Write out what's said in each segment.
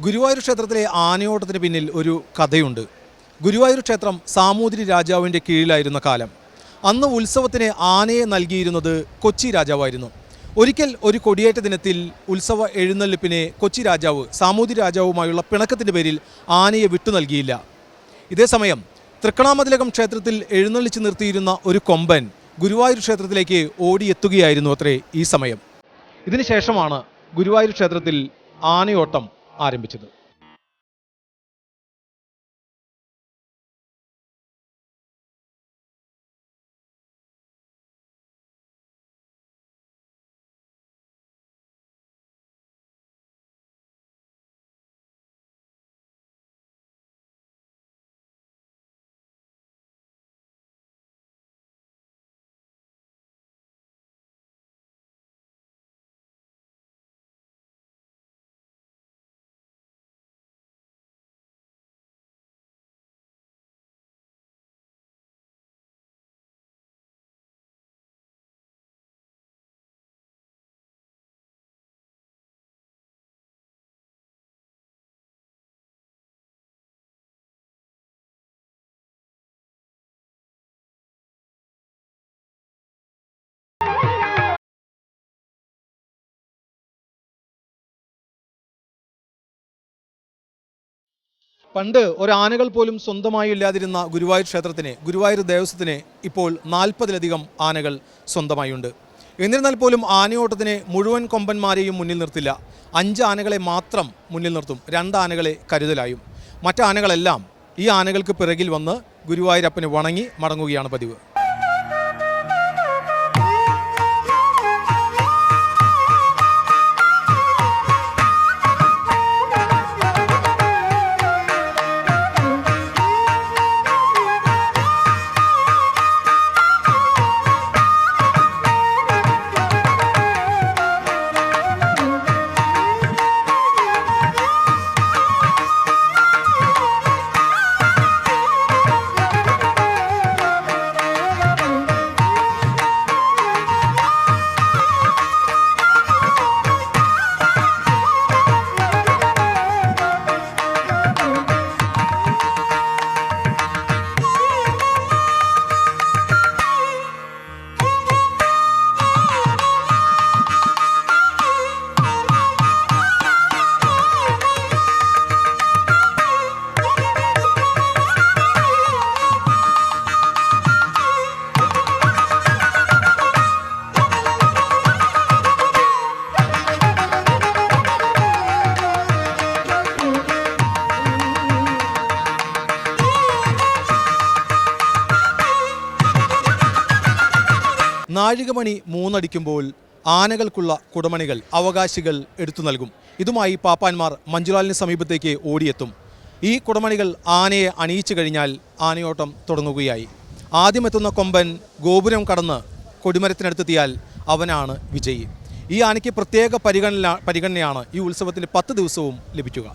ഗുരുവായൂർ ക്ഷേത്രത്തിലെ ആനയോട്ടത്തിന് പിന്നിൽ ഒരു കഥയുണ്ട്. ഗുരുവായൂർ ക്ഷേത്രം സാമൂതിരി രാജാവിൻ്റെ കീഴിലായിരുന്ന കാലം. അന്ന് ഉത്സവത്തിന് ആനയെ നൽകിയിരുന്നത് കൊച്ചി രാജാവായിരുന്നു. ഒരിക്കൽ ഒരു കൊടിയേറ്റ ദിനത്തിൽ ഉത്സവ എഴുന്നള്ളിപ്പിനെ കൊച്ചി രാജാവ് സാമൂതിരി രാജാവുമായുള്ള പിണക്കത്തിൻ്റെ പേരിൽ ആനയെ വിട്ടു നൽകിയില്ല. ഇതേസമയം തൃക്കണാമതിലകം ക്ഷേത്രത്തിൽ എഴുന്നള്ളിച്ച് നിർത്തിയിരുന്ന ഒരു കൊമ്പൻ ഗുരുവായൂർ ക്ഷേത്രത്തിലേക്ക് ഓടിയെത്തുകയായിരുന്നു അത്രേ ഈ സമയം. ഇതിനുശേഷമാണ് ഗുരുവായൂർ ക്ഷേത്രത്തിൽ ആനയോട്ടം ആരംഭിച്ചത്. പണ്ട് ഒരാനകൾ പോലും സ്വന്തമായി ഇല്ലാതിരുന്ന ഗുരുവായൂർ ക്ഷേത്രത്തിന്, ഗുരുവായൂർ ദേവസ്വത്തിന് ഇപ്പോൾ 40-ലധികം ആനകൾ സ്വന്തമായുണ്ട്. എന്നിരുന്നാൽ പോലും ആനയോട്ടത്തിന് മുഴുവൻ കൊമ്പന്മാരെയും മുന്നിൽ നിർത്തില്ല. 5 ആനകളെ മാത്രം മുന്നിൽ നിർത്തും. 2 ആനകളെ കരുതലായും. മറ്റ് ആനകളെല്ലാം ഈ ആനകൾക്ക് പിറകിൽ വന്ന് ഗുരുവായൂരപ്പനെ വണങ്ങി മടങ്ങുകയാണ് പതിവ്. നാഴികമണി 3 അടിക്കുമ്പോൾ ആനകൾക്കുള്ള കുടമണികൾ അവകാശികൾ എടുത്തു നൽകും. ഇതുമായി പാപ്പാന്മാർ മഞ്ജുലാലിന് സമീപത്തേക്ക് ഓടിയെത്തും. ഈ കുടമണികൾ ആനയെ അണിയിച്ചു കഴിഞ്ഞാൽ ആനയോട്ടം തുടങ്ങുകയായി. ആദ്യമെത്തുന്ന കൊമ്പൻ ഗോപുരം കടന്ന് കൊടിമരത്തിനടുത്തെത്തിയാൽ അവനാണ് വിജയി. ഈ ആനയ്ക്ക് പ്രത്യേക പരിഗണനയാണ് ഈ ഉത്സവത്തിന് 10 ദിവസവും ലഭിക്കുക.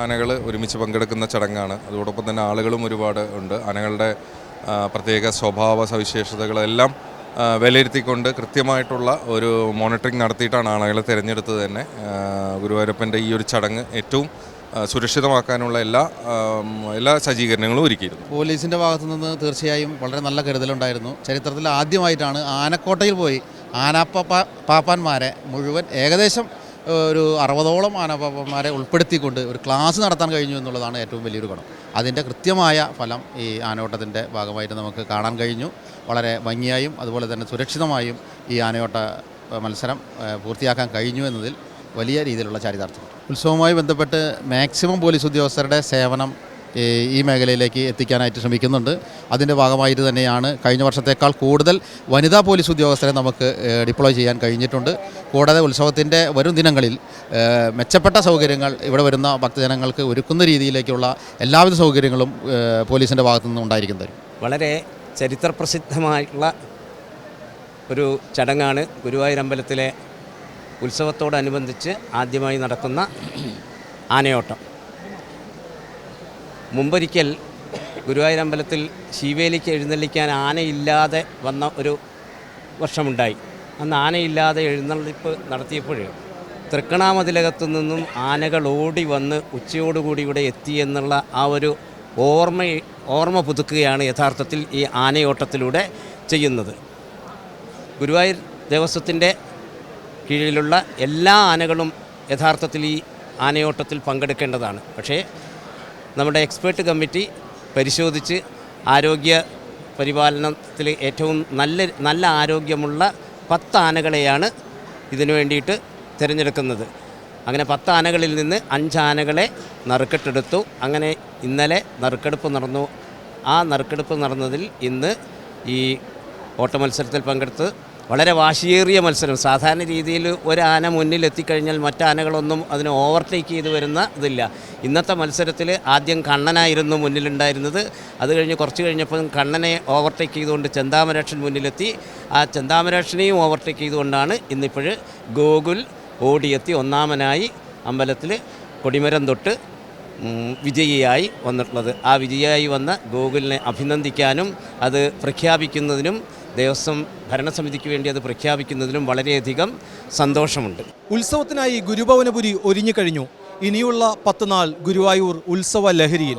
ആനകൾ ഒരുമിച്ച് പങ്കെടുക്കുന്ന ചടങ്ങാണ്. അതോടൊപ്പം തന്നെ ആളുകളും ഒരുപാട് ഉണ്ട്. ആനകളുടെ പ്രത്യേക സ്വഭാവ സവിശേഷതകളെല്ലാം വിലയിരുത്തിക്കൊണ്ട് കൃത്യമായിട്ടുള്ള ഒരു മോണിറ്ററിംഗ് നടത്തിയിട്ടാണ് ആളുകളെ തിരഞ്ഞെടുത്തത് തന്നെ. ഗുരുവായൂരപ്പൻ്റെ ഈ ഒരു ചടങ്ങ് ഏറ്റവും സുരക്ഷിതമാക്കാനുള്ള എല്ലാ സജ്ജീകരണങ്ങളും ഒരുക്കിയിരുന്നു. പോലീസിൻ്റെ ഭാഗത്തു നിന്ന് തീർച്ചയായും വളരെ നല്ല കരുതലുണ്ടായിരുന്നു. ചരിത്രത്തിൽ ആദ്യമായിട്ടാണ് ആനക്കോട്ടയിൽ പോയി പാപ്പാന്മാരെ മുഴുവൻ ഏകദേശം ഒരു 60ഓളം ആനപ്പാപ്പന്മാരെ ഉൾപ്പെടുത്തിക്കൊണ്ട് ഒരു ക്ലാസ് നടത്താൻ കഴിഞ്ഞു എന്നുള്ളതാണ് ഏറ്റവും വലിയൊരു ഗുണം. അതിൻ്റെ കൃത്യമായ ഫലം ഈ ആനയോട്ടത്തിൻ്റെ ഭാഗമായിട്ട് നമുക്ക് കാണാൻ കഴിഞ്ഞു. വളരെ ഭംഗിയായും അതുപോലെ തന്നെ സുരക്ഷിതമായും ഈ ആനയോട്ട മത്സരം പൂർത്തിയാക്കാൻ കഴിഞ്ഞു എന്നതിൽ വലിയ രീതിയിലുള്ള ചാരിതാർത്ഥ്യം. ഉത്സവവുമായി ബന്ധപ്പെട്ട് മാക്സിമം പോലീസ് ഉദ്യോഗസ്ഥരുടെ സേവനം ഈ മേഖലയിലേക്ക് എത്തിക്കാനായിട്ട് ശ്രമിക്കുന്നുണ്ട്. അതിൻ്റെ ഭാഗമായിട്ട് തന്നെയാണ് കഴിഞ്ഞ വർഷത്തേക്കാൾ കൂടുതൽ വനിതാ പോലീസ് ഉദ്യോഗസ്ഥരെ നമുക്ക് ഡിപ്ലോയ് ചെയ്യാൻ കഴിഞ്ഞിട്ടുണ്ട്. കൂടാതെ ഉത്സവത്തിൻ്റെ വരും ദിനങ്ങളിൽ മെച്ചപ്പെട്ട സൗകര്യങ്ങൾ ഇവിടെ വരുന്ന ഭക്തജനങ്ങൾക്ക് ഒരുക്കുന്ന രീതിയിലേക്കുള്ള എല്ലാവിധ സൗകര്യങ്ങളും പോലീസിൻ്റെ ഭാഗത്തു നിന്നും ഉണ്ടായിരിക്കുന്നതായിരിക്കും. വളരെ ചരിത്രപ്രസിദ്ധമായിട്ടുള്ള ഒരു ചടങ്ങാണ് ഗുരുവായൂരമ്പലത്തിലെ ഉത്സവത്തോടനുബന്ധിച്ച് ആദ്യമായി നടക്കുന്ന ആനയോട്ടം. മുമ്പൊരിക്കൽ ഗുരുവായൂരമ്പലത്തിൽ ശീവേലിക്ക് എഴുന്നള്ളിക്കാൻ ആനയില്ലാതെ വന്ന ഒരു വർഷമുണ്ടായി. അന്ന് ആനയില്ലാതെ എഴുന്നള്ളിപ്പ് നടത്തിയപ്പോൾ തൃക്കണാമതിലകത്തു നിന്നും ആനകൾ ഓടി വന്ന് ഉച്ചയോടുകൂടി ഇവിടെ എത്തിയെന്നുള്ള ആ ഒരു ഓർമ്മ പുതുക്കുകയാണ് യഥാർത്ഥത്തിൽ ഈ ആനയോട്ടത്തിലൂടെ ചെയ്യുന്നത്. ഗുരുവായൂർ ദേവസ്വത്തിൻ്റെ കീഴിലുള്ള എല്ലാ ആനകളും യഥാർത്ഥത്തിൽ ഈ ആനയോട്ടത്തിൽ പങ്കെടുക്കേണ്ടതാണ്. പക്ഷേ നമ്മുടെ എക്സ്പേർട്ട് കമ്മിറ്റി പരിശോധിച്ച് ആരോഗ്യ പരിപാലനത്തിൽ ഏറ്റവും നല്ല ആരോഗ്യമുള്ള 10 ആനകളെയാണ് ഇതിനു വേണ്ടിയിട്ട് തിരഞ്ഞെടുക്കുന്നത്. അങ്ങനെ 10 ആനകളിൽ നിന്ന് 5 ആനകളെ നറുക്കെട്ടെടുത്തു. അങ്ങനെ ഇന്നലെ നറുക്കെടുപ്പ് നടന്നു. ആ നറുക്കെടുപ്പ് നടന്നതിൽ ഇന്ന് ഈ ഓട്ടമത്സരത്തിൽ പങ്കെടുത്ത് വളരെ വാശിയേറിയ മത്സരം. സാധാരണ രീതിയിൽ ഒരു ആന മുന്നിൽ എത്തിക്കഴിഞ്ഞാൽ മറ്റാനകളൊന്നും അതിനെ ഓവർടേക്ക് ചെയ്ത് വരുന്ന ഇതില്ല. ഇന്നത്തെ മത്സരത്തിൽ ആദ്യം കണ്ണനായിരുന്നു മുന്നിലുണ്ടായിരുന്നത്. അത് കഴിഞ്ഞ് കുറച്ച് കഴിഞ്ഞപ്പോൾ കണ്ണനെ ഓവർടേക്ക് ചെയ്തുകൊണ്ട് ചെന്താമരാക്ഷൻ മുന്നിലെത്തി. ആ ചെന്താമരാക്ഷനെയും ഓവർടേക്ക് ചെയ്തുകൊണ്ടാണ് ഇന്നിപ്പോൾ ഗോകുൽ ഓടിയെത്തി ഒന്നാമനായി അമ്പലത്തിൽ കൊടിമരം തൊട്ട് വിജയിയായി വന്നിട്ടുള്ളത്. ആ വിജയിയായി വന്ന ഗോകുലിനെ അഭിനന്ദിക്കാനും അത് പ്രഖ്യാപിക്കുന്നതിനും ദേവസ്വം ഭരണസമിതിക്ക് വേണ്ടി അത് പ്രഖ്യാപിക്കുന്നതിനും വളരെയധികം സന്തോഷമുണ്ട്. ഉത്സവത്തിനായി ഗുരുഭവനപുരി ഒരുങ്ങിക്കഴിഞ്ഞു. ഇനിയുള്ള 10 നാൾ ഗുരുവായൂർ ഉത്സവ ലഹരിയിൽ.